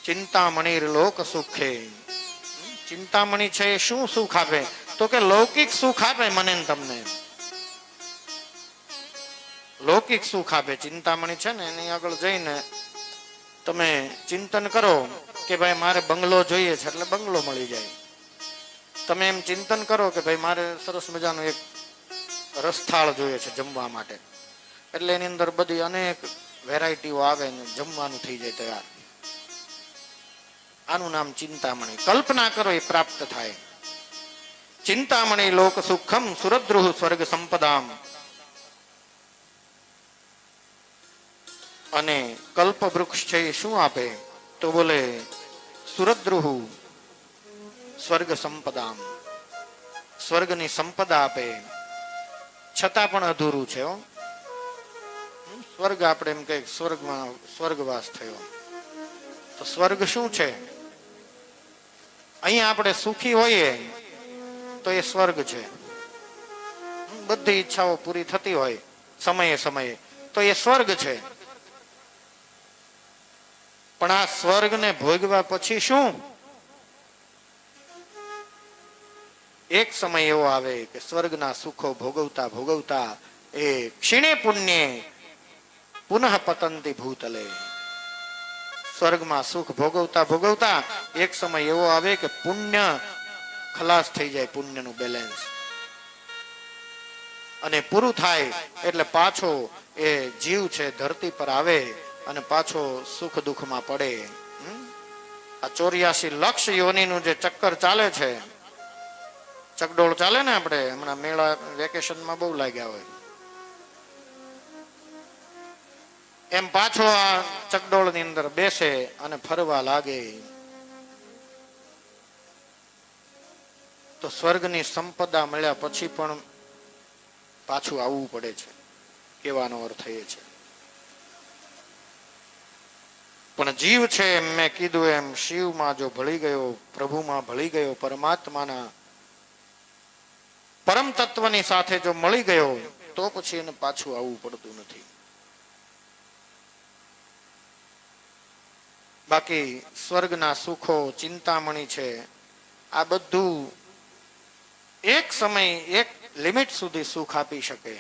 ચિંતામણી લોક સુખે. ચિંતામણી છે એ શું સુખ આપે? તો કે લૌકિક સુખ આપે મને ને તમને. લૌકિક સુખ આપે. ચિંતામણી છે ને એની આગળ જઈને તમે ચિંતન કરો કે ભાઈ મારે બંગલો જોઈએ છે એટલે બંગલો મળી જાય. તમે એમ ચિંતન કરો કે ભાઈ મારે સરસ મજાનું એક રસથાળ જોઈએ છે જમવા માટે, એટલે એની અંદર બધી અનેક વેરાયટીઓ આવે ને જમવાનું થઈ જાય તૈયાર. આનું નામ ચિંતામણી. કલ્પના કરો એ પ્રાપ્ત થાય. ચિંતામણી લોક સુખમ સુરદ્રુહ સ્વર્ગ સંપદામ. અને કલ્પ વૃક્ષ છે એ શું આપે? તો બોલે સુરદ્રુહ સ્વર્ગ સંપદામ. સ્વર્ગની સંપદા આપે. છતાં પણ અધૂરું છે. સ્વર્ગ આપણે એમ કહીએ સ્વર્ગમાં સ્વર્ગવાસ થયો, તો સ્વર્ગ શું છે? અહીંયા આપણે સુખી હોઈએ તો એ સ્વર્ગ છે. બધી ઈચ્છાઓ પૂરી થતી હોય સમયે સમયે તો એ સ્વર્ગ છે. પણ આ સ્વર્ગને ભોગવ્યા પછી શું? એક સમય એવો આવે કે સ્વર્ગના સુખો ભોગવતા ભોગવતા એ ક્ષીણે પુણ્ય પુનઃ પતંતી ભૂતલે. સ્વર્ગમાં સુખ ભોગવતા ભોગવતા એક સમય એવો આવે કે પુણ્ય ખલાસ થઈ જાય, પુણ્યનું બેલેન્સ, અને પૂરું થાય એટલે પાછો એ જીવ છે ધરતી પર આવે અને પાછો સુખ દુઃખમાં પડે. આ 84 લક્ષ યોનિનું જે ચક્કર ચાલે છે, ચકડોળ ચાલે ને, આપણે હમણાં મેળા વેકેશનમાં બહુ લાગ્યા હોય, એમ પાછો આ ચકડોળ ની અંદર બેસે અને ફરવા લાગે. તો સ્વર્ગની સંપદા મળ્યા પછી પણ પાછું આવવું પડે છે, કહેવાનો અર્થ એ છે. પણ જીવ છે એમ મેં કીધું એમ શિવમાં જો ભળી ગયો, પ્રભુમાં ભળી ગયો, પરમાત્માના પરમ તત્વની સાથે જો મળી ગયો તો પછી એને પાછું આવવું પડતું નથી. બાકી સ્વર્ગના સુખો, ચિંતામણી છે, આ બધું એક સમય એક લિમિટ સુધી સુખ આપી શકે.